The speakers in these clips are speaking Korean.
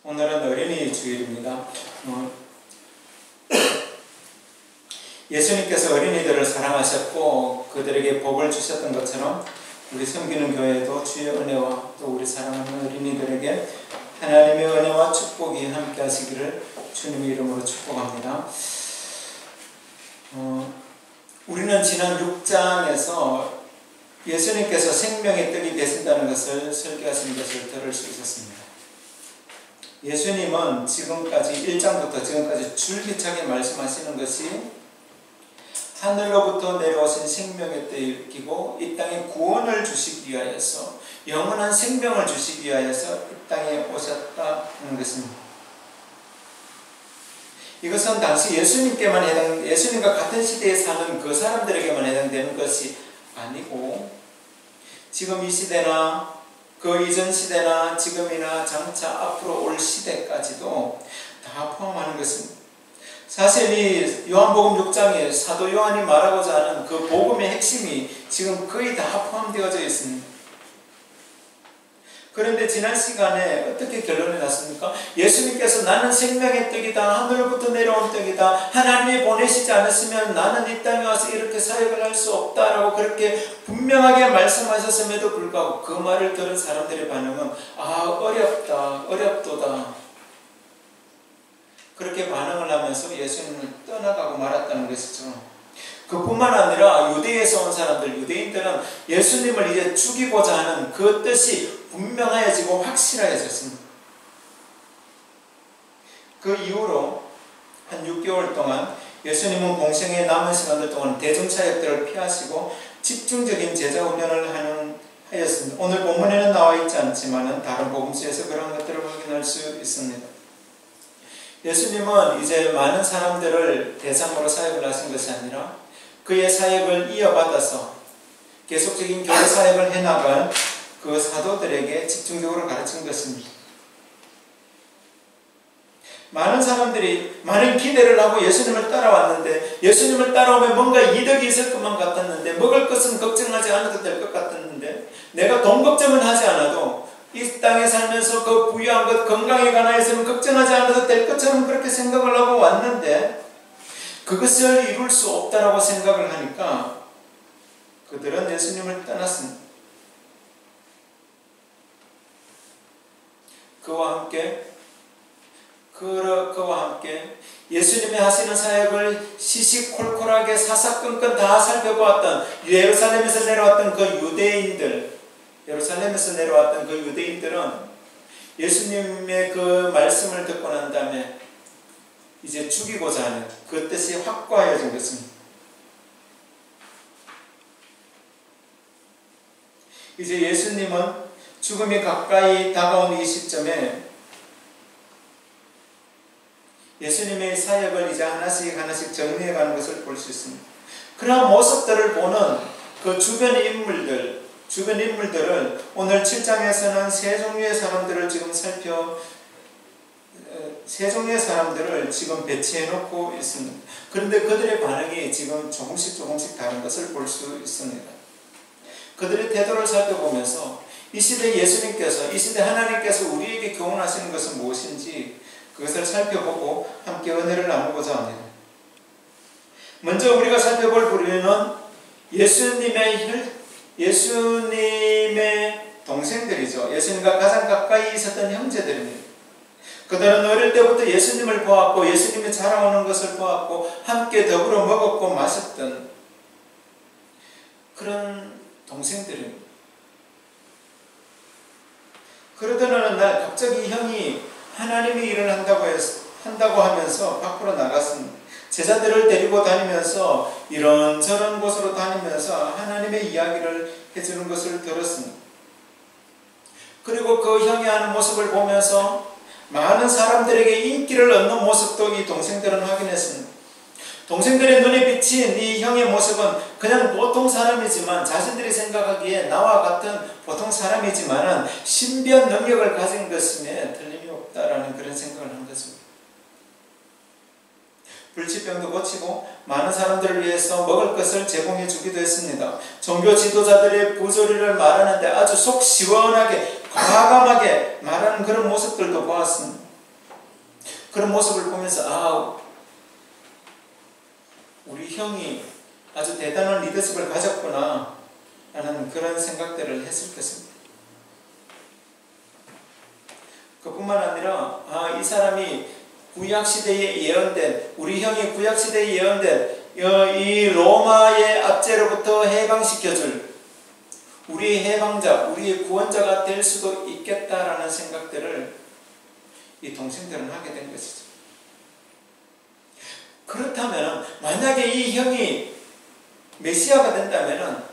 오늘은 어린이 주일입니다. 예수님께서 어린이들을 사랑하셨고 그들에게 복을 주셨던 것처럼 우리 섬기는 교회도 주의 은혜와 또 우리 사랑하는 어린이들에게 하나님의 은혜와 축복이 함께 하시기를 주님의 이름으로 축복합니다. 우리는 지난 6장에서 예수님께서 생명의 떡이 되신다는 것을 설교하신 것을 들을 수 있었습니다. 예수님은 지금까지 1장부터 지금까지 줄기차게 말씀하시는 것이 하늘로부터 내려오신 생명의 떡이고 이 땅에 구원을 주시기 위하여서 영원한 생명을 주시기 위하여서 이 땅에 오셨다는 것입니다. 이것은 당시 예수님과 같은 시대에 사는 그 사람들에게만 해당되는 것이 아니고 지금 이 시대나 그 이전 시대나 지금이나 장차 앞으로 올 시대까지도 다 포함하는 것입니다. 사실 이 요한복음 6장에 사도 요한이 말하고자 하는 그 복음의 핵심이 지금 거의 다 포함되어져 있습니다. 그런데 지난 시간에 어떻게 결론이 났습니까? 예수님께서 나는 생명의 떡이다, 하늘로부터 내려온 떡이다, 하나님이 보내시지 않았으면 나는 이 땅에 와서 이렇게 사역을 할 수 없다라고 그렇게 분명하게 말씀하셨음에도 불구하고 그 말을 들은 사람들의 반응은 어렵도다 그렇게 반응을 하면서 예수님을 떠나가고 말았다는 것이죠. 그뿐만 아니라 유대에서 온 사람들, 유대인들은 예수님을 이제 죽이고자 하는 그 뜻이 분명해지고 확실해졌습니다. 그 이후로 한 6개월 동안 예수님은 공생의 남은 시간들 동안 대중차역들을 피하시고 집중적인 제자 훈련을 하였습니다. 오늘 본문에는 나와 있지 않지만 다른 복음서에서 그런 것들을 확인할 수 있습니다. 예수님은 이제 많은 사람들을 대상으로 사역을 하신 것이 아니라 그의 사역을 이어받아서 계속적인 교회 사역을 해나갈 그 사도들에게 집중적으로 가르친 것입니다. 많은 사람들이 많은 기대를 하고 예수님을 따라왔는데 예수님을 따라오면 뭔가 이득이 있을 것만 같았는데 먹을 것은 걱정하지 않아도 될 것 같았는데 내가 돈 걱정은 하지 않아도 이 땅에 살면서 그 부유한 것 건강에 관하여서는 걱정하지 않아도 될 것처럼 그렇게 생각을 하고 왔는데 그것을 이룰 수 없다라고 생각을 하니까 그들은 예수님을 떠났습니다. 그와 함께 예수님이 하시는 사역을 시시콜콜하게 사사건건 다 살펴보았던 예루살렘에서 내려왔던 그 유대인들은 예수님의 그 말씀을 듣고 난 다음에 이제 죽이고자 하는 그 뜻이 확고해진 것입니다. 이제 예수님은 죽음이 가까이 다가온 이 시점에 예수님의 사역을 이제 하나씩 정리해가는 것을 볼 수 있습니다. 그러한 모습들을 보는 그 주변 인물들을 오늘 7장에서는 세 종류의 사람들을 지금 배치해 놓고 있습니다. 그런데 그들의 반응이 지금 조금씩 다른 것을 볼 수 있습니다. 그들의 태도를 살펴보면서 이 시대 예수님께서, 이 시대 하나님께서 우리에게 교훈하시는 것은 무엇인지 그것을 살펴보고 함께 은혜를 나누고자 합니다. 먼저 우리가 살펴볼 부류는 예수님의 동생들이죠. 예수님과 가장 가까이 있었던 형제들입니다. 그들은 어릴 때부터 예수님을 보았고 예수님이 자라오는 것을 보았고 함께 더불어 먹었고 마셨던 그런 동생들입니다. 그러던 어느 날 갑자기 형이 하나님의 일을 한다고 하면서 밖으로 나갔습니다. 제자들을 데리고 다니면서 이런저런 곳으로 다니면서 하나님의 이야기를 해주는 것을 들었습니다. 그리고 그 형이 하는 모습을 보면서 많은 사람들에게 인기를 얻는 모습도 이 동생들은 확인했습니다. 동생들의 눈에 비친 이 형의 모습은 그냥 보통 사람이지만 자신들이 생각하기에 나와 같은 보통 사람이지만 신비한 능력을 가진 것임에 틀림이 없다라는 그런 생각을 한 것입니다. 불치병도 고치고 많은 사람들을 위해서 먹을 것을 제공해 주기도 했습니다. 종교 지도자들의 부조리를 말하는데 아주 속 시원하게 과감하게 말하는 그런 모습들도 보았습니다. 그런 모습을 보면서 아, 우리 형이 아주 대단한 리더십을 가졌구나 라는 그런 생각들을 했을 것입니다. 그뿐만 아니라 아, 이 사람이 구약시대에 예언된, 우리 형이 구약시대에 예언된 이 로마의 압제로부터 해방시켜줄 우리의 해방자, 우리의 구원자가 될 수도 있겠다라는 생각들을 이 동생들은 하게 된 것이죠. 그렇다면 만약에 이 형이 메시아가 된다면,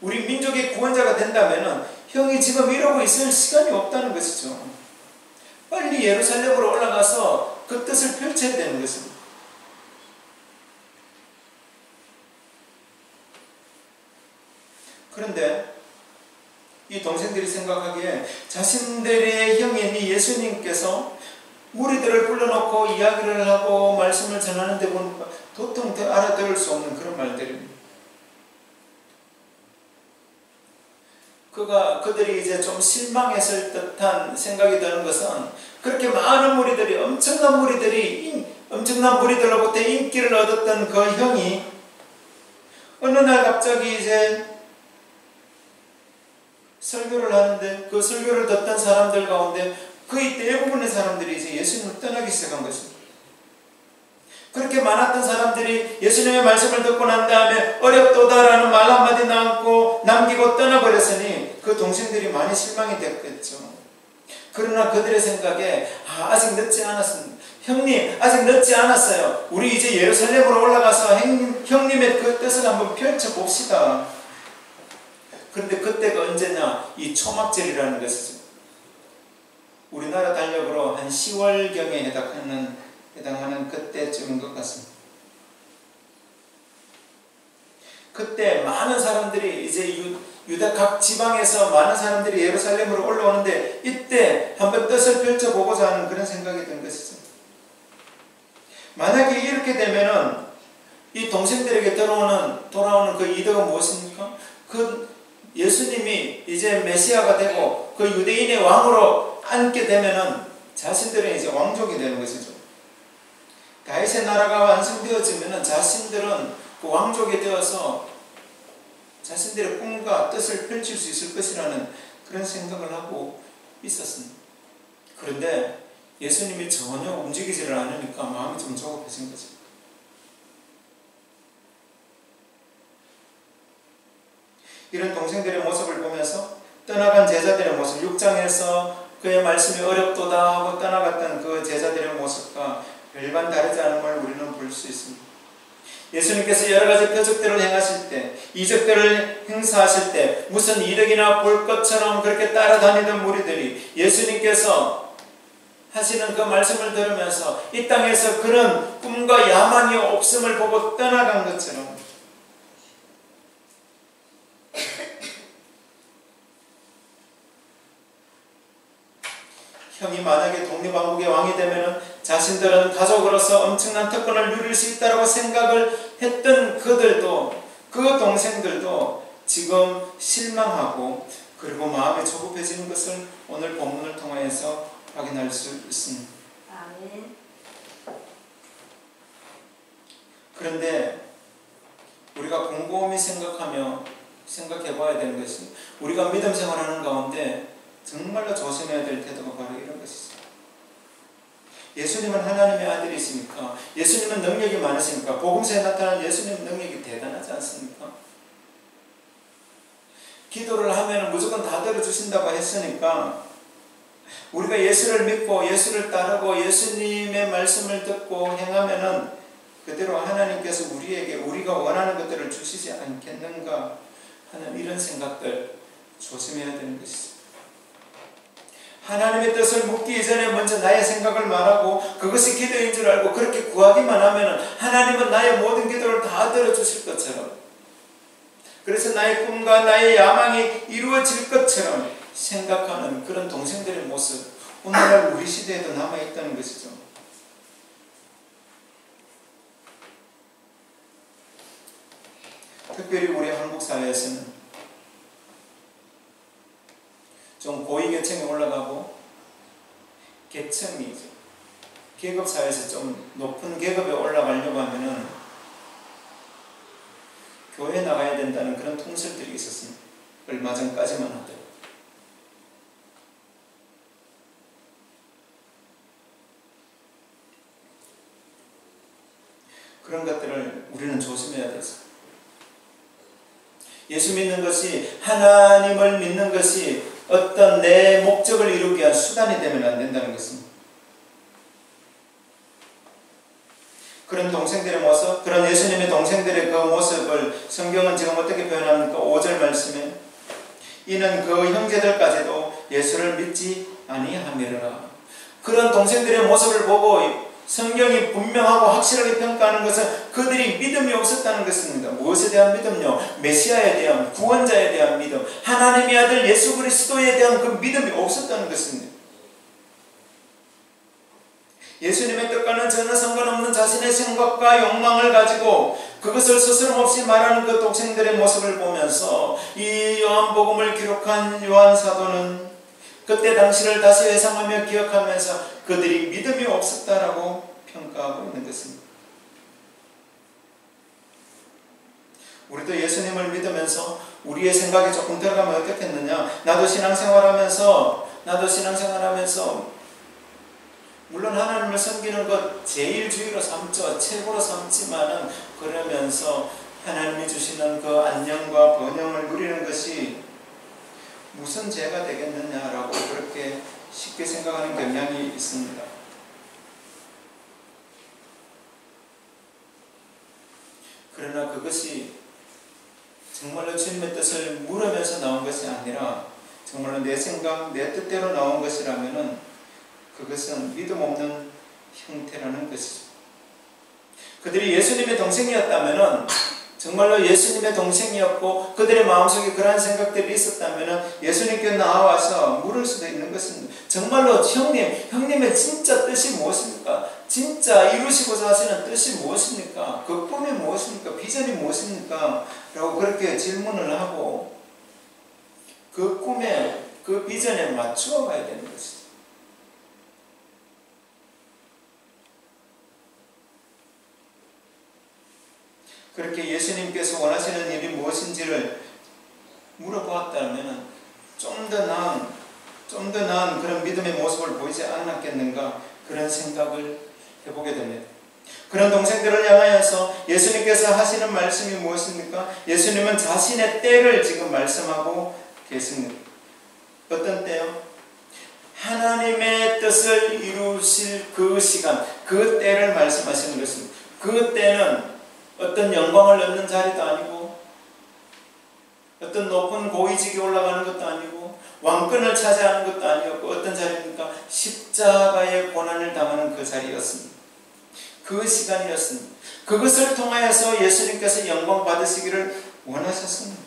우리 민족의 구원자가 된다면 형이 지금 이러고 있을 시간이 없다는 것이죠. 빨리 예루살렘으로 올라가서 그 뜻을 펼쳐야 되는 것입니다. 그런데 이 동생들이 생각하기에 자신들의 형인 이 예수님께서 무리들을 불러놓고 이야기를 하고 말씀을 전하는데 보니까 도통 알아들을 수 없는 그런 말들입니다. 그들이 이제 좀 실망했을 듯한 생각이 드는 것은 그렇게 많은 무리들이, 엄청난 무리들로부터 인기를 얻었던 그 형이 어느 날 갑자기 이제 설교를 하는데 그 설교를 듣던 사람들 가운데 거의 대부분의 사람들이 이제 예수님을 떠나기 시작한 것입니다. 그렇게 많았던 사람들이 예수님의 말씀을 듣고 난 다음에 어렵도다라는 말 한마디 남기고 떠나버렸으니 그 동생들이 많이 실망이 됐겠죠. 그러나 그들의 생각에 아직 늦지 않았습니다. 형님 아직 늦지 않았어요. 우리 이제 예루살렘으로 올라가서 형님의 그 뜻을 한번 펼쳐봅시다. 그런데 그때가 언제냐? 이 초막절이라는 것이죠. 우리나라 달력으로 한 10월경에 해당하는 그때쯤인 것 같습니다. 그때 많은 사람들이 이제 유다 각 지방에서 많은 사람들이 예루살렘으로 올라오는데 이때 한번 뜻을 펼쳐보고자 하는 그런 생각이 든 것이죠. 만약에 이렇게 되면은 이 동생들에게 돌아오는 그 이득은 무엇입니까? 그 예수님이 이제 메시아가 되고 그 유대인의 왕으로 앉게 되면은 자신들은 이제 왕족이 되는 것이죠. 다윗의 나라가 완성되어지면은 자신들은 그 왕족이 되어서 자신들의 꿈과 뜻을 펼칠 수 있을 것이라는 그런 생각을 하고 있었습니다. 그런데 예수님이 전혀 움직이지를 않으니까 마음이 좀 조급해진 거죠. 이런 동생들의 모습을 보면서 떠나간 제자들의 모습, 6장에서 그의 말씀이 어렵도다 하고 떠나갔던 그 제자들의 모습과 별반 다르지 않음을 우리는 볼 수 있습니다. 예수님께서 여러 가지 표적들을 행하실 때, 이적들을 행사하실 때 무슨 이득이나 볼 것처럼 그렇게 따라다니던 무리들이 예수님께서 하시는 그 말씀을 들으면서 이 땅에서 그런 꿈과 야망이 없음을 보고 떠나간 것처럼 형이 만약에 독립왕국의 왕이 되면 자신들은 가족으로서 엄청난 특권을 누릴 수 있다고 생각을 했던 그들도, 그 동생들도 지금 실망하고 그리고 마음이 조급해지는 것을 오늘 본문을 통해서 확인할 수 있습니다. 아멘. 그런데 우리가 곰곰이 생각해 봐야 되는 것이, 우리가 믿음 생활하는 가운데 정말로 조심해야 될 태도가 바로 이런 것이죠. 예수님은 하나님의 아들이십니까? 예수님은 능력이 많으십니까? 복음서에 나타난 예수님 능력이 대단하지 않습니까? 기도를 하면 무조건 다 들어주신다고 했으니까 우리가 예수를 믿고 예수를 따르고 예수님의 말씀을 듣고 행하면은 그대로 하나님께서 우리에게 우리가 원하는 것들을 주시지 않겠는가 하는 이런 생각들 조심해야 되는 것이죠. 하나님의 뜻을 묻기 이전에 먼저 나의 생각을 말하고 그것이 기도인 줄 알고 그렇게 구하기만 하면 하나님은 나의 모든 기도를 다 들어주실 것처럼, 그래서 나의 꿈과 나의 야망이 이루어질 것처럼 생각하는 그런 동생들의 모습, 오늘날 우리 시대에도 남아있다는 것이죠. 특별히 우리 한국 사회에서는 좀 고위계층에 올라가고 계층이죠. 계급 사회에서 좀 높은 계급에 올라가려고 하면은 교회 나가야 된다는 그런 통설들이 있었습니다. 얼마 전까지만 하더라도. 그런 것들을 우리는 조심해야 되죠. 예수 믿는 것이, 하나님을 믿는 것이 어떤 내 목적을 이루기 위한 수단이 되면 안 된다는 것입니다. 그런 동생들의 모습, 그런 예수님의 동생들의 그 모습을 성경은 지금 어떻게 표현합니까? 5절 말씀에 이는 그 형제들까지도 예수를 믿지 아니하미르라. 그런 동생들의 모습을 보고 성경이 분명하고 확실하게 평가하는 것은 그들이 믿음이 없었다는 것입니다. 무엇에 대한 믿음요? 메시아에 대한, 구원자에 대한 믿음, 하나님의 아들 예수 그리스도에 대한 그 믿음이 없었다는 것입니다. 예수님의 뜻과는 전혀 상관없는 자신의 생각과 욕망을 가지고 그것을 스스럼없이 말하는 그 동생들의 모습을 보면서 이 요한복음을 기록한 요한 사도는 그때 당시를 다시 회상하며 기억하면서 그들이 믿음이 없었다라고 평가하고 있는 것입니다. 우리도 예수님을 믿으면서 우리의 생각이 조금 들어가면 어떻겠느냐? 나도 신앙생활하면서 물론 하나님을 섬기는 것 제일 주의로 삼죠. 최고로 삼지만은 그러면서 하나님이 주시는 그 안녕과 번영을 누리는 것이 무슨 죄가 되겠느냐라고 그렇게 쉽게 생각하는 경향이 있습니다. 그러나 그것이 정말로 주님의 뜻을 물으면서 나온 것이 아니라 정말로 내 생각, 내 뜻대로 나온 것이라면은 그것은 믿음 없는 형태라는 것이죠. 그들이 예수님의 동생이었다면은 정말로 예수님의 동생이었고 그들의 마음속에 그러한 생각들이 있었다면 예수님께 나와서 물을 수도 있는 것입니다. 정말로 형님의 진짜 뜻이 무엇입니까? 진짜 이루시고자 하시는 뜻이 무엇입니까? 그 꿈이 무엇입니까? 비전이 무엇입니까? 라고 그렇게 질문을 하고 그 꿈에, 그 비전에 맞추어 가야 되는 것이죠. 그렇게 예수님께서 원하시는 일이 무엇인지를 물어보았다면 좀 더 나은 그런 믿음의 모습을 보이지 않았겠는가 그런 생각을 해보게 됩니다. 그런 동생들을 향하여서 예수님께서 하시는 말씀이 무엇입니까? 예수님은 자신의 때를 지금 말씀하고 계십니다. 어떤 때요? 하나님의 뜻을 이루실 그 시간, 그 때를 말씀하시는 것입니다. 그 때는 어떤 영광을 얻는 자리도 아니고 어떤 높은 고위직에 올라가는 것도 아니고 왕권을 차지하는 것도 아니었고 어떤 자리입니까? 십자가의 고난을 당하는 그 자리였습니다. 그 시간이었습니다. 그것을 통하여서 예수님께서 영광 받으시기를 원하셨습니다.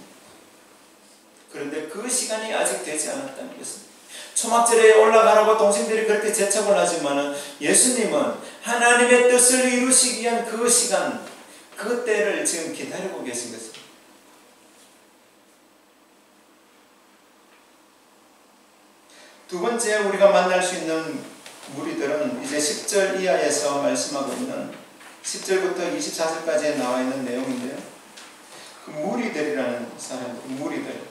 그런데 그 시간이 아직 되지 않았다는 것입니다. 초막절에 올라가라고 동생들이 그렇게 재촉을 하지만 예수님은 하나님의 뜻을 이루시기 위한 그 시간, 그 때를 지금 기다리고 계신 것입니다. 두 번째 우리가 만날 수 있는 무리들은 이제 10절 이하에서 말씀하고 있는 10절부터 24절까지에 나와 있는 내용인데요. 그 무리들이라는 사람들, 무리들,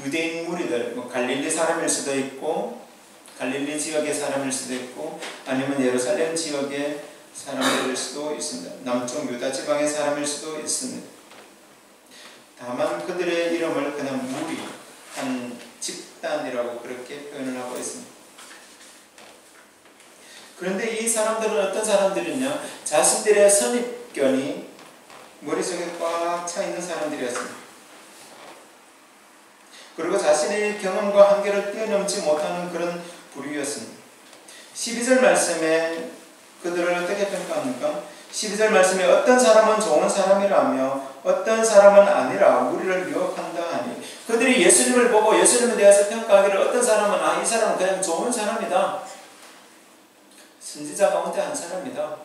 유대인 무리들, 갈릴리 사람일 수도 있고 갈릴리 지역의 사람일 수도 있고 아니면 예루살렘 지역의 사람들일 수도 있습니다. 남쪽 유다 지방의 사람일 수도 있습니다. 다만 그들의 이름을 그냥 무리, 한 집단이라고 그렇게 표현을 하고 있습니다. 그런데 이 사람들은 어떤 사람들이냐? 자신들의 선입견이 머릿속에 꽉 차 있는 사람들이었습니다. 그리고 자신의 경험과 한계를 뛰어넘지 못하는 그런 부류였습니다. 12절 말씀에 그들을 어떻게 평가합니까? 12절 말씀에 어떤 사람은 좋은 사람이라며 어떤 사람은 아니라 우리를 미혹한다 하니 그들이 예수님을 보고 예수님에 대해서 평가하기를 어떤 사람은 이 사람은 그냥 좋은 사람이다. 선지자 가운데 한 사람이다.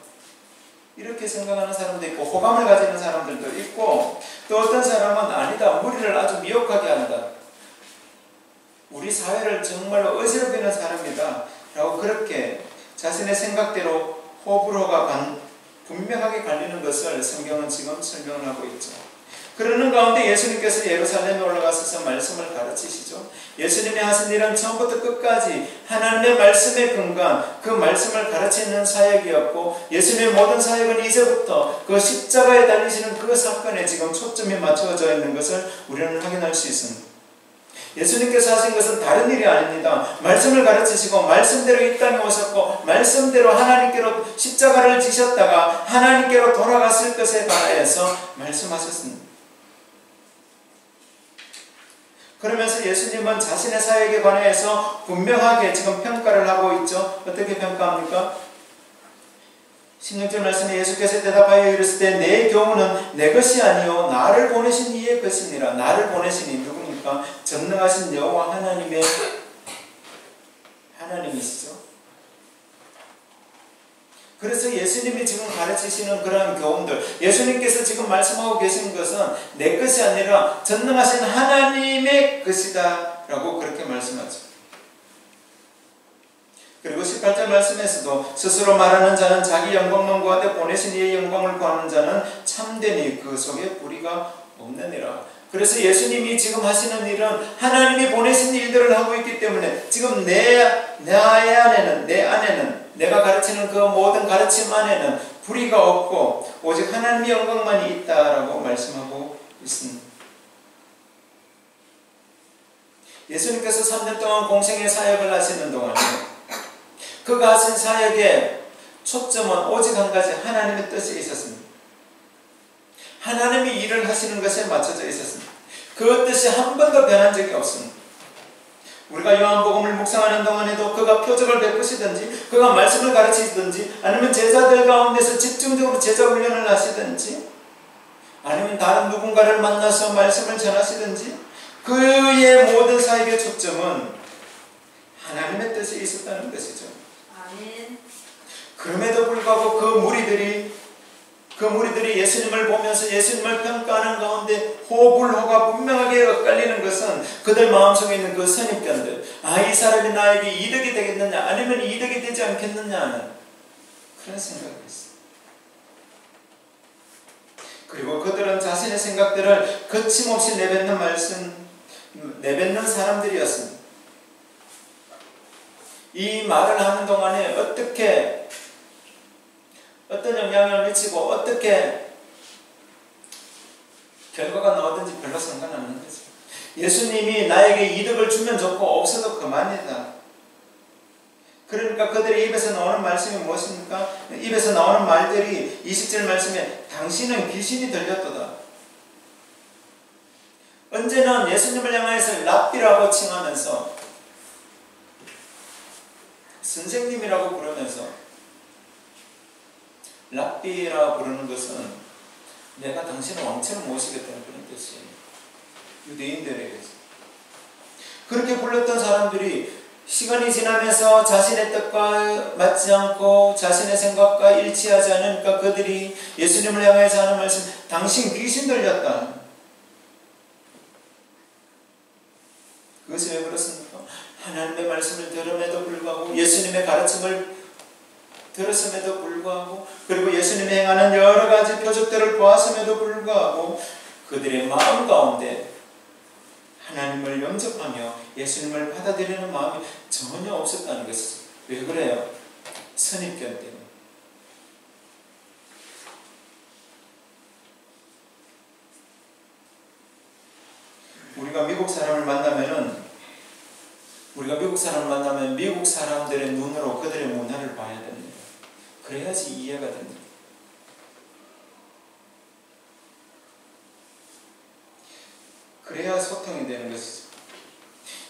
이렇게 생각하는 사람도 있고 호감을 가지는 사람들도 있고 또 어떤 사람은 아니다. 우리를 아주 미혹하게 한다. 우리 사회를 정말로 어지럽히는 사람이다. 라고 그렇게 자신의 생각대로 호불호가 분명하게 갈리는 것을 성경은 지금 설명을 하고 있죠. 그러는 가운데 예수님께서 예루살렘에 올라가셔서 말씀을 가르치시죠. 예수님이 하신 일은 처음부터 끝까지 하나님의 말씀에 근거한 그 말씀을 가르치는 사역이었고, 예수님의 모든 사역은 이제부터 그 십자가에 달리시는 그 사건에 지금 초점이 맞춰져 있는 것을 우리는 확인할 수 있습니다. 예수님께서 하신 것은 다른 일이 아닙니다. 말씀을 가르치시고 말씀대로 이 땅에 오셨고 말씀대로 하나님께로 십자가를 지셨다가 하나님께로 돌아갔을 것에 관하여서 말씀하셨습니다. 그러면서 예수님은 자신의 사역에 관해서 분명하게 지금 평가를 하고 있죠. 어떻게 평가합니까? 16절 말씀에 예수께서 대답하여 이르시되 내 교훈은 내 것이 아니요 나를 보내신 이의 것이니라. 나를 보내신 이 누굽니까? 전능하신 여호와 하나님이시죠. 그래서 예수님이 지금 가르치시는 그러한 교훈들, 예수님께서 지금 말씀하고 계신 것은 내 것이 아니라 전능하신 하나님의 것이다 라고 그렇게 말씀하죠. 그리고 18절 말씀에서도 스스로 말하는 자는 자기 영광만 구하되 보내신 이의 영광을 구하는 자는 참되니 그 속에 불의가 없느니라. 그래서 예수님이 지금 하시는 일은 하나님이 보내신 일들을 하고 있기 때문에 지금 내 안에는 내가 가르치는 그 모든 가르침 안에는 불의가 없고 오직 하나님의 영광만이 있다라고 말씀하고 있습니다. 예수님께서 3년 동안 공생의 사역을 하시는 동안에 그가 하신 사역의 초점은 오직 한 가지, 하나님의 뜻에 있었습니다. 하나님이 일을 하시는 것에 맞춰져 있었습니다. 그 뜻이 한 번도 변한 적이 없습니다. 우리가 요한복음을 묵상하는 동안에도 그가 표적을 베푸시든지 그가 말씀을 가르치든지 아니면 제자들 가운데서 집중적으로 제자 훈련을 하시든지 아니면 다른 누군가를 만나서 말씀을 전하시든지 그의 모든 사역의 초점은 하나님의 뜻에 있었다는 것이죠. 아멘. 그럼에도 불구하고 그 무리들이 예수님을 보면서 예수님을 평가하는 가운데 호불호가 분명하게 엇갈리는 것은 그들 마음속에 있는 그 선입견들, 이 사람이 나에게 이득이 되겠느냐 아니면 이득이 되지 않겠느냐 하는 그런 생각이 있어요. 그리고 그들은 자신의 생각들을 거침없이 내뱉는 사람들이었습니다. 이 말을 하는 동안에 어떤 영향을 미치고 어떻게 결과가 나오든지 별로 상관없는 거죠. 예수님이 나에게 이득을 주면 좋고 없어도 그만이다. 그러니까 그들의 입에서 나오는 말씀이 무엇입니까? 입에서 나오는 말들이 20절 말씀에 당신은 귀신이 들렸도다. 언제는 예수님을 향해서 랍비라고 칭하면서 선생님이라고 부르면서 랍비라 부르는 것은 내가 당신을 왕처럼 모시겠다는 그런 뜻이에요. 유대인들에게서. 그렇게 불렀던 사람들이 시간이 지나면서 자신의 뜻과 맞지 않고 자신의 생각과 일치하지 않으니까 그들이 예수님을 향해서 하는 말씀, 당신 귀신 들렸다. 그것이 왜 그렇습니까? 하나님의 말씀을 들음에도 불구하고 예수님의 가르침을 들었음에도 불구하고 그리고 예수님이 행하는 여러 가지 표적들을 보았음에도 불구하고 그들의 마음 가운데 하나님을 영접하며 예수님을 받아들이는 마음이 전혀 없었다는 것이죠. 왜 그래요? 선입견 때문에. 우리가 미국 사람을 만나면 미국 사람들의 눈으로 그들의 문화를 봐야 됩니다. 그래야지 이해가 됩니다. 그래야 소통이 되는 것이죠.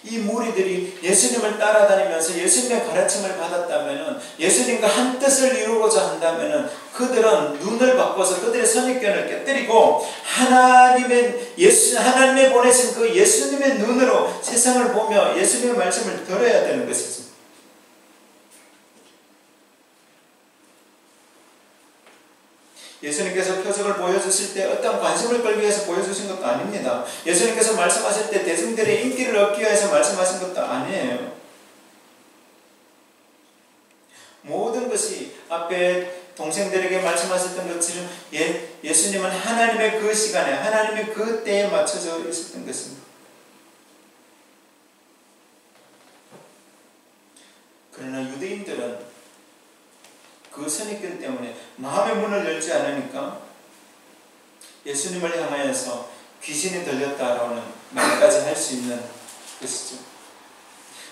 이 무리들이 예수님을 따라다니면서 예수님의 가르침을 받았다면, 예수님과 한 뜻을 이루고자 한다면 그들은 눈을 바꿔서 그들의 선입견을 깨뜨리고 하나님의 보내신 그 예수님의 눈으로 세상을 보며 예수님의 말씀을 들어야 되는 것이죠. 예수님께서 표적을 보여주실 때 어떤 관심을 끌기 위해서 보여주신 것도 아닙니다. 예수님께서 말씀하실 때 대중들의 인기를 얻기 위해서 말씀하신 것도 아니에요. 모든 앞에 동생들에게 말씀하셨던 것처럼 예수님은 하나님의 그 시간에 하나님의 그 때에 맞춰져 있었던 것입니다. 그러나 유대인들은 그 선입견 때문에 마음의 문을 열지 않으니까 예수님을 향하여서 귀신이 들렸다라는 말까지 할 수 있는 것이죠.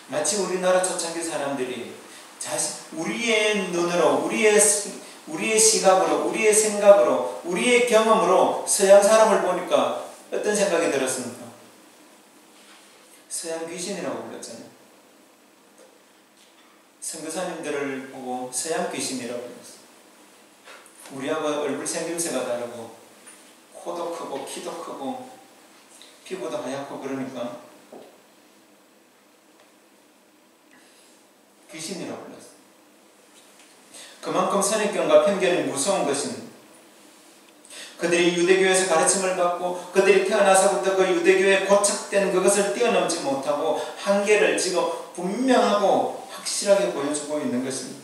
마치 우리나라 초창기 사람들이 우리의 눈으로, 우리의 시각으로, 우리의 생각으로, 우리의 경험으로 서양 사람을 보니까 어떤 생각이 들었습니까? 서양 귀신이라고 불렀잖아요. 선교사님들을 보고 서양 귀신이라고 불렀어요. 우리하고 얼굴 생김새가 다르고 코도 크고 키도 크고 피부도 하얗고 그러니까 귀신이라고 불렀어요. 그만큼 선입견과 편견이 무서운 것입니다. 그들이 유대교에서 가르침을 받고 그들이 태어나서부터 그 유대교에 고착된 그것을 뛰어넘지 못하고 한계를 지금 분명하고 확실하게 보여주고 있는 것입니다.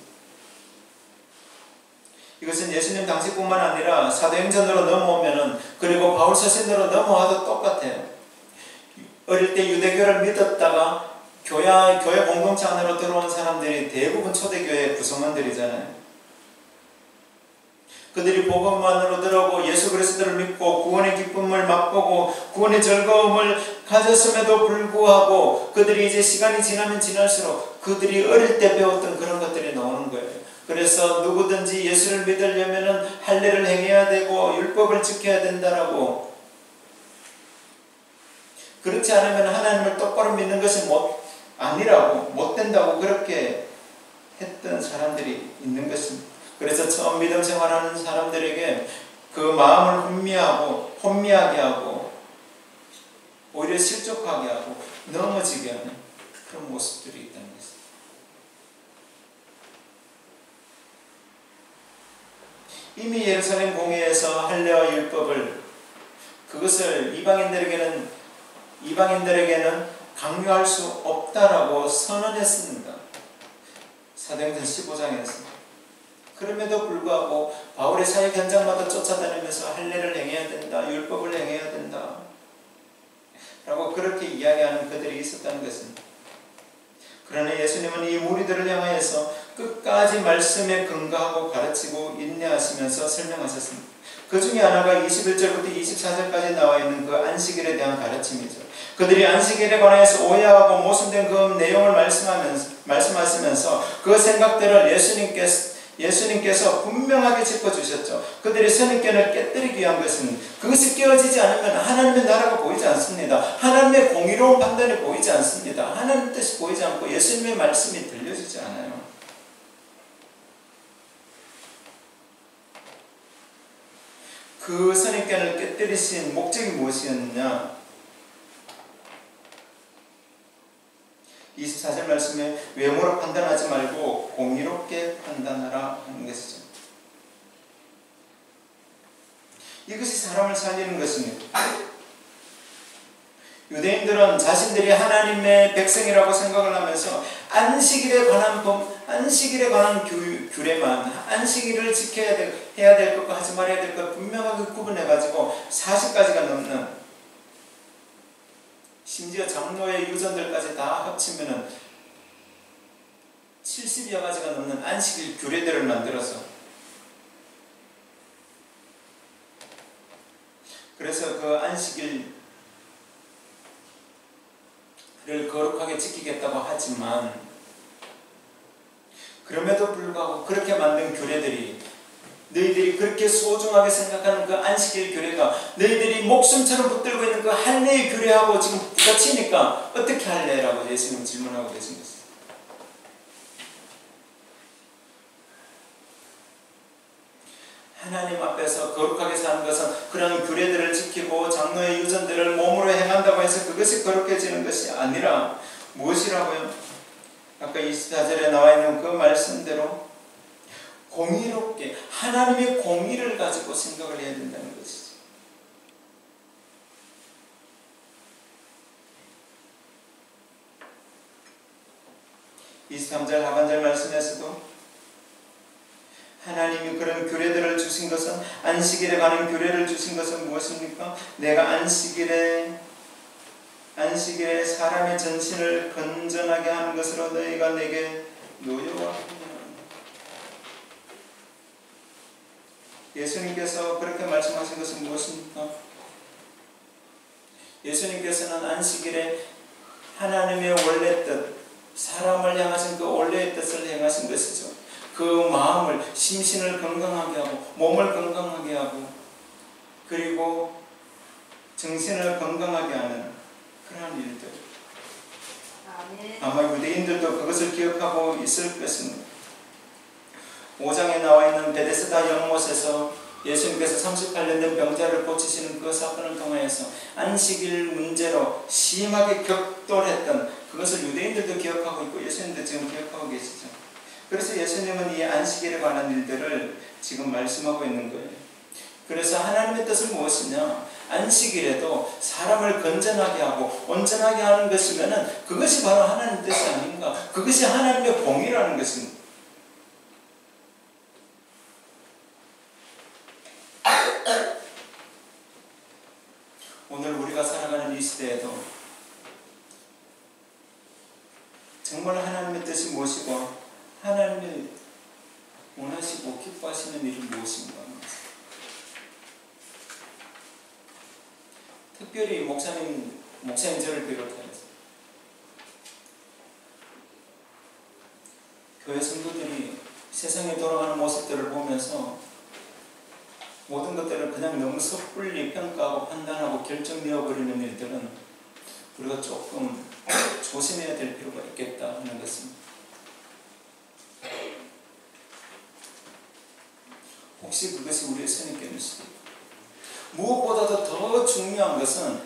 이것은 예수님 당시뿐만 아니라 사도행전으로 넘어오면은 그리고 바울 서신으로 넘어와도 똑같아요. 어릴 때 유대교를 믿었다가 교회 공동체 안으로 들어온 사람들이 대부분 초대교회 구성원들이잖아요. 그들이 복음만으로 들어오고 예수 그리스도를 믿고 구원의 기쁨을 맛보고 구원의 즐거움을 가졌음에도 불구하고 그들이 이제 시간이 지나면 지날수록 그들이 어릴 때 배웠던 그런 것들이 나오는 거예요. 그래서 누구든지 예수를 믿으려면 할례를 행해야 되고 율법을 지켜야 된다라고, 그렇지 않으면 하나님을 똑바로 믿는 것이 아니라고, 못 된다고 그렇게 했던 사람들이 있는 것입니다. 그래서 처음 믿음 생활하는 사람들에게 그 마음을 혼미하게 하고 오히려 실족하게 하고 넘어지게 하는 그런 모습들이 있다는 것입니다. 이미 예루살렘 공회에서 할례와 율법을 그것을 이방인들에게는 강요할 수 없다라고 선언했습니다. 사도행전 15장에서. 그럼에도 불구하고 바울의 사역 현장마다 쫓아다니면서 할례를 행해야 된다, 율법을 행해야 된다 라고 그렇게 이야기하는 그들이 있었다는 것입니다. 그러나 예수님은 이 무리들을 향하여서 끝까지 말씀에 근거하고 가르치고 인내하시면서 설명하셨습니다. 그 중에 하나가 21절부터 24절까지 나와 있는 그 안식일에 대한 가르침이죠. 그들이 안식일에 관해서 오해하고 모순된 그 내용을 말씀하시면서 그 생각들을 예수님께서 분명하게 짚어주셨죠. 그들의 선입견을 깨뜨리기 위한 것은 그것이 깨어지지 않으면 하나님의 나라가 보이지 않습니다. 하나님의 공의로운 판단이 보이지 않습니다. 하나님의 뜻이 보이지 않고 예수님의 말씀이 들려지지 않아요. 그 선입견을 깨뜨리신 목적이 무엇이었느냐? 24절 말씀에 외모로 판단하지 말고 공의롭게 판단하라 하는 것이죠. 이것이 사람을 살리는 것입니다. 유대인들은 자신들이 하나님의 백성이라고 생각을 하면서 안식일에 관한 규례만, 안식일을 해야 될 것과 하지 말아야 될 것 분명하게 구분해가지고 40가지가 넘는, 심지어 장로의 유전들까지 다 합치면은 70여 가지가 넘는 안식일 규례들을 만들어서, 그래서 그 안식일을 거룩하게 지키겠다고 하지만, 그럼에도 불구하고 그렇게 만든 규례들이, 너희들이 그렇게 소중하게 생각하는 그 안식일 규례가 너희들이 목숨처럼 붙들고 있는 그 할례의 규례하고 지금 부딪히니까 어떻게 할래라고 예수님 질문하고 계신 것입니다. 하나님 앞에서 거룩하게 사는 것은 그런 규례들을 지키고 장로의 유전들을 몸으로 행한다고 해서 그것이 거룩해지는 것이 아니라 무엇이라고요? 아까 24절에 나와 있는 그 말씀대로 공의롭게 하나님의 공의를 가지고 생각을 해야 된다는 것이죠. 이 23절 하반절 말씀에서도 하나님이 그런 규례들을 주신 것은, 안식일에 관한 규례를 주신 것은 무엇입니까? 내가 안식일에 사람의 전신을 건전하게 하는 것으로 너희가 내게 노여워하느니라. 예수님께서 그렇게 말씀하신 것은 무엇입니까? 예수님께서는 안식일에 하나님의 원래 뜻, 사람을 향하신 그 원래의 뜻을 행하신 것이죠. 그 마음을, 심신을 건강하게 하고 몸을 건강하게 하고 그리고 정신을 건강하게 하는 그러한 일들. 아마 유대인들도 그것을 기억하고 있을 것입니다. 5장에 나와 있는 베데스다 연못에서 예수님께서 38년 된 병자를 고치시는 그 사건을 통해서 안식일 문제로 심하게 격돌했던 그것을 유대인들도 기억하고 있고 예수님도 지금 기억하고 계시죠. 그래서 예수님은 이 안식일에 관한 일들을 지금 말씀하고 있는 거예요. 그래서 하나님의 뜻은 무엇이냐? 안식일에도 사람을 건전하게 하고 온전하게 하는 것이면 그것이 바로 하나님의 뜻이 아닌가? 그것이 하나님의 공의라는 것입니다. 오늘 우리가 살아가는 이 시대에도 정말 하나님의 뜻이 무엇이고 하나님이 원하시고 기뻐하시는 일이 무엇인가? 특별히 목사님 저를 비롯해서 교회 성도들이 세상에 돌아가는 모습들을 보면서 모든 것들을 그냥 너무 섣불리 평가하고 판단하고 결정되어버리는 일들은 우리가 조금 조심해야 될 필요가 있겠다 하는 것입니다. 혹시 그것이 우리의 선입견일 수도 있고, 무엇보다도 더 중요한 것은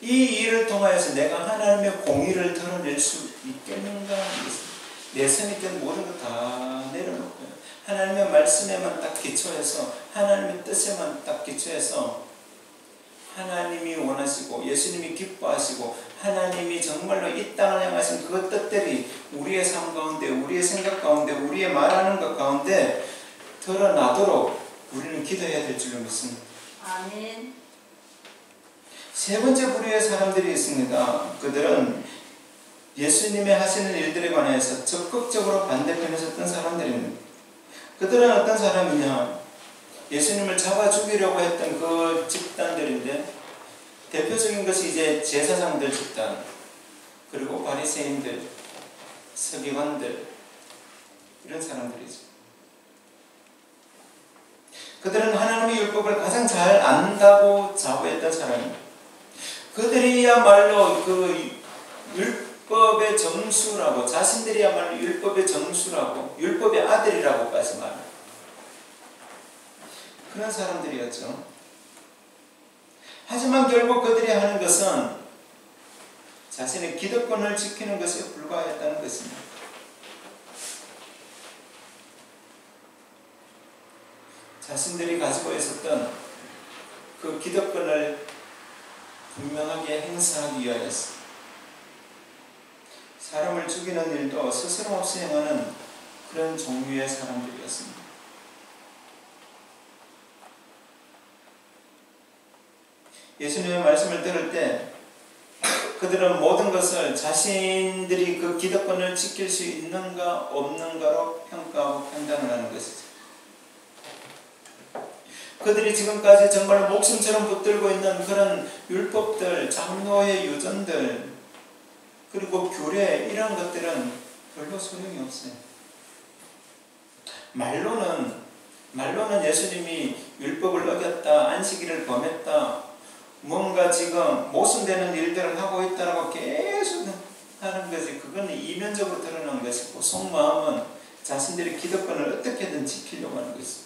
이 일을 통하여서 내가 하나님의 공의를 드러낼 수 있겠는가 하는 것입니다. 내 선입견 모든 것 다 내려놓고요. 하나님의 말씀에만 딱 기초해서 하나님의 뜻에만 딱 기초해서 하나님이 원하시고 예수님이 기뻐하시고 하나님이 정말로 이 땅을 향하신 그 뜻들이 우리의 삶 가운데 우리의 생각 가운데 우리의 말하는 것 가운데 드러나도록 우리는 기도해야 될 줄로 믿습니다. 아멘. 세 번째 부류의 사람들이 있습니다. 그들은 예수님이 하시는 일들에 관해서 적극적으로 반대편에 섰던 사람들입니다. 그들은 어떤 사람이냐? 예수님을 잡아 죽이려고 했던 그 집단들인데 대표적인 것이 이제 제사장들 집단, 그리고 바리새인들, 서기관들, 이런 사람들이죠. 그들은 하나님의 율법을 가장 잘 안다고 자부했던 사람입니다. 그들이야말로 그 율법의 정수라고, 자신들이야말로 율법의 정수라고, 율법의 아들이라고까지 말합니다. 그런 사람들이었죠. 하지만 결국 그들이 하는 것은 자신의 기득권을 지키는 것에 불과했다는 것입니다. 자신들이 가지고 있었던 그 기득권을 분명하게 행사하기 위하여서 사람을 죽이는 일도 스스럼 없이 행하는 그런 종류의 사람들이었습니다. 예수님의 말씀을 들을 때 그들은 모든 것을 자신들이 그 기득권을 지킬 수 있는가 없는가로 평가하고 판단을 하는 것이죠. 그들이 지금까지 정말 목숨처럼 붙들고 있는 그런 율법들, 장로의 유전들, 그리고 규례, 이런 것들은 별로 소용이 없어요. 말로는 예수님이 율법을 어겼다, 안식일을 범했다, 뭔가 지금 모순되는 일들을 하고 있다고 계속 하는 것이, 그건 이면적으로 드러난 것이고 속마음은 자신들의 기득권을 어떻게든 지키려고 하는 것입니다.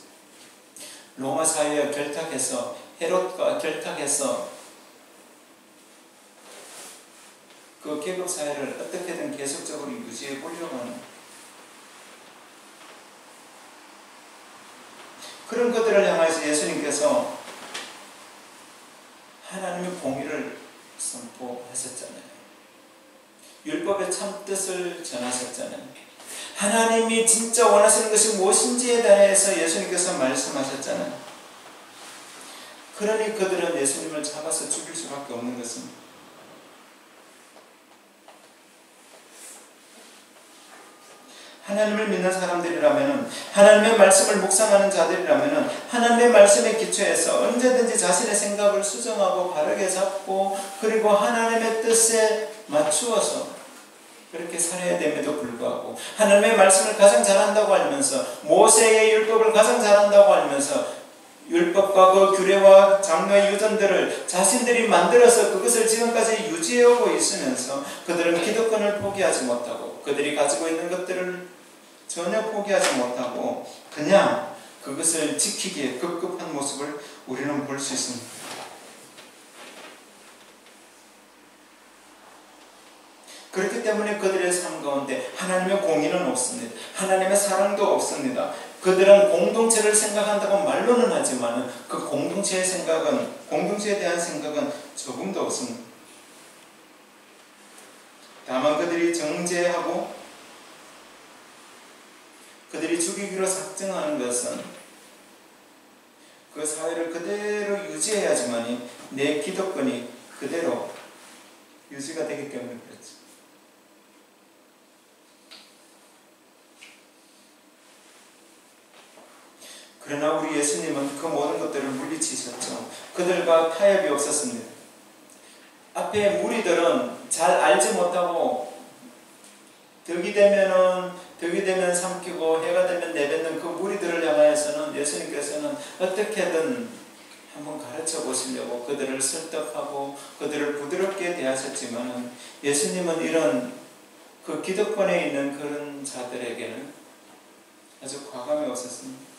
로마 사회와 결탁해서, 헤롯과 결탁해서 그 계급 사회를 어떻게든 계속적으로 유지해 보려고 하는 그런 것들을 향해서 예수님께서 하나님의 공의를 선포하셨잖아요. 율법의 참 뜻을 전하셨잖아요. 하나님이 진짜 원하시는 것이 무엇인지에 대해서 예수님께서 말씀하셨잖아요. 그러니 그들은 예수님을 잡아서 죽일 수밖에 없는 것입니다. 하나님을 믿는 사람들이라면, 하나님의 말씀을 묵상하는 자들이라면 하나님의 말씀에 기초해서 언제든지 자신의 생각을 수정하고 바르게 잡고 그리고 하나님의 뜻에 맞추어서 그렇게 살아야 됨에도 불구하고 하나님의 말씀을 가장 잘한다고 알면서 모세의 율법을 가장 잘한다고 알면서 율법과 그 규례와 장로의 유전들을 자신들이 만들어서 그것을 지금까지 유지해오고 있으면서 그들은 기득권을 포기하지 못하고 그들이 가지고 있는 것들을 전혀 포기하지 못하고 그냥 그것을 지키기에 급급한 모습을 우리는 볼 수 있습니다. 그렇기 때문에 그들의 삶 가운데 하나님의 공의는 없습니다. 하나님의 사랑도 없습니다. 그들은 공동체를 생각한다고 말로는 하지만 그 공동체의 생각은, 공동체에 대한 생각은 조금도 없습니다. 다만 그들이 정죄하고 그들이 죽이기로 작정하는 것은 그 사회를 그대로 유지해야지만 내 기득권이 그대로 유지가 되기 때문에 그렇죠. 그러나 우리 예수님은 그 모든 것들을 물리치셨죠. 그들과 타협이 없었습니다. 앞에 무리들은 잘 알지 못하고 덕이 되면 삼키고 해가 되면 내뱉는 그 무리들을 향하여서는 예수님께서는 어떻게든 한번 가르쳐 보시려고 그들을 설득하고 그들을 부드럽게 대하셨지만 예수님은 이런 그 기득권에 있는 그런 자들에게는 아주 과감히 없었습니다.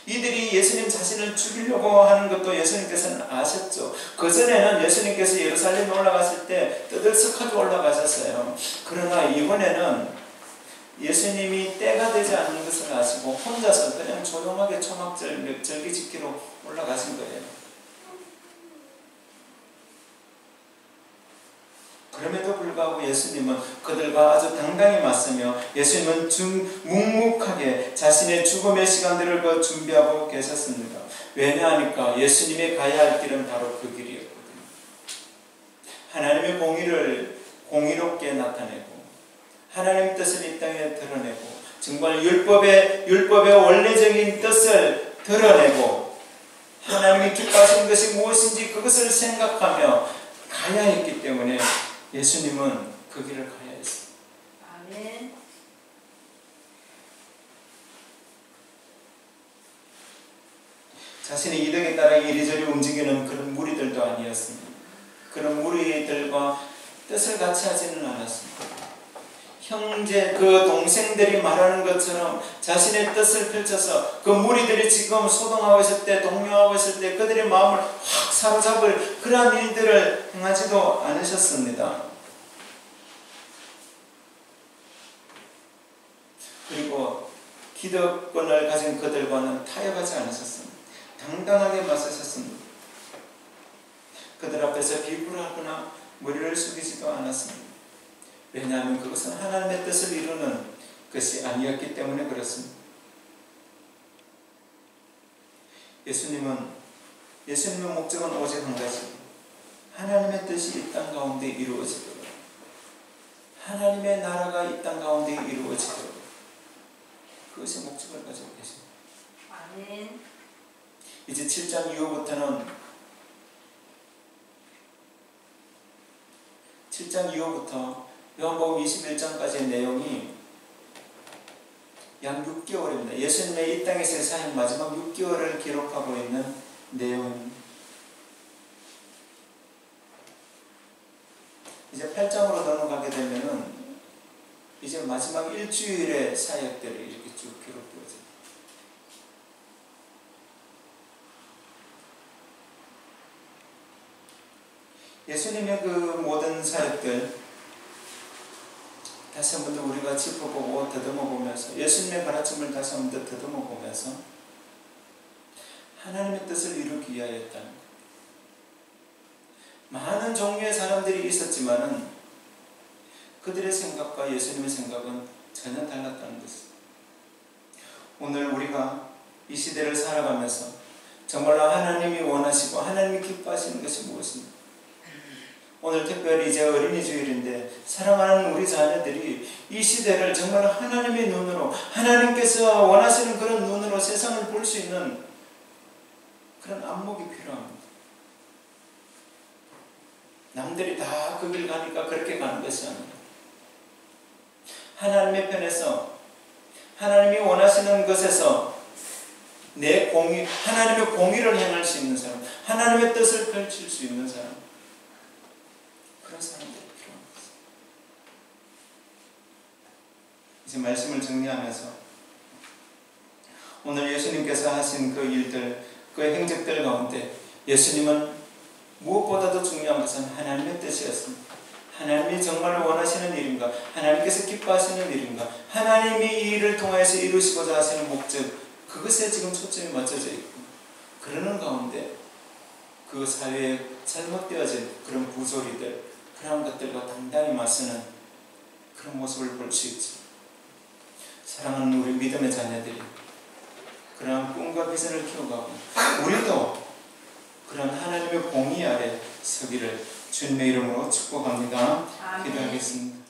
이들이 예수님 자신을 죽이려고 하는 것도 예수님께서는 아셨죠. 그전에는 예수님께서 예루살렘에 올라갔을 때 떠들썩하게 올라가셨어요. 그러나 이번에는 예수님이 때가 되지 않는 것을 아시고 혼자서 그냥 조용하게 초막절기 지키러 올라가신 거예요. 그럼에도 불구하고 예수님은 그들과 아주 당당히 맞서며 예수님은 묵묵하게 자신의 죽음의 시간들을 준비하고 계셨습니다. 왜냐하니까 예수님이 가야 할 길은 바로 그 길이었거든요. 하나님의 공의를 공의롭게 나타내고 하나님의 뜻을 이 땅에 드러내고 정말 율법의 원래적인 뜻을 드러내고 하나님이 기뻐하시는 것이 무엇인지 그것을 생각하며 가야 했기 때문에 예수님은 그 길을 가야 했습니다. 아멘. 자신의 이득에 따라 이리저리 움직이는 그런 무리들도 아니었습니다. 그런 무리들과 뜻을 같이 하지는 않았습니다. 형제, 그 동생들이 말하는 것처럼 자신의 뜻을 펼쳐서 그 무리들이 지금 소동하고 있을 때, 동요하고 있을 때 그들의 마음을 확 사로잡을 그러한 일들을 행하지도 않으셨습니다. 그리고 기득권을 가진 그들과는 타협하지 않으셨습니다. 당당하게 맞서셨습니다. 그들 앞에서 비굴하거나 머리를 숙이지도 않았습니다. 왜냐하면 그것은 하나님의 뜻을 이루는 것이 아니었기 때문에 그렇습니다. 예수님의 목적은 오직 한 가지, 하나님의 뜻이 이 땅 가운데 이루어지도록, 하나님의 나라가 이 땅 가운데 이루어지도록, 그것이 목적을 가지고 계십니다. 아멘. 이제 7장 이후부터는 7장 이후부터 요한복음 21장까지의 내용이 약 6개월입니다. 예수님의 이 땅에서의 사역 마지막 6개월을 기록하고 있는 내용입니다. 이제 8장으로 넘어가게 되면은 이제 마지막 일주일의 사역들이 이렇게 쭉 기록되어집니다. 예수님의 그 모든 사역들 다시 한 번 더 우리가 짚어보고 더듬어보면서 예수님의 가르침을 다시 한 번 더 더듬어보면서 하나님의 뜻을 이루기 위하였다는 것. 많은 종류의 사람들이 있었지만은 그들의 생각과 예수님의 생각은 전혀 달랐다는 것입니다. 오늘 우리가 이 시대를 살아가면서 정말로 하나님이 원하시고 하나님이 기뻐하시는 것이 무엇입니까? 오늘 특별히 이제 어린이 주일인데 사랑하는 우리 자녀들이 이 시대를 정말 하나님의 눈으로, 하나님께서 원하시는 그런 눈으로 세상을 볼 수 있는 그런 안목이 필요합니다. 남들이 다 그 길 가니까 그렇게 가는 것이 아니라 하나님의 편에서 하나님이 원하시는 것에서 하나님의 공의를 행할 수 있는 사람, 하나님의 뜻을 펼칠 수 있는 사람, 그런 사람들이 필요합니다. 이제 말씀을 정리하면서 오늘 예수님께서 하신 그 일들, 그 행적들 가운데 예수님은 무엇보다도 중요한 것은 하나님의 뜻이었습니다. 하나님이 정말 원하시는 일인가? 하나님께서 기뻐하시는 일인가? 하나님이 이 일을 통해서 이루시고자 하시는 목적, 그것에 지금 초점이 맞춰져 있고, 그러는 가운데 그 사회에 잘못되어진 그런 부조리들, 그런 것들과 단단히 맞서는 그런 모습을 볼 수 있죠. 사랑하는 우리 믿음의 자녀들이 그런 꿈과 비전을 키워가고 우리도 그런 하나님의 공의 아래 서기를 주님의 이름으로 축복합니다. 아멘. 기도하겠습니다.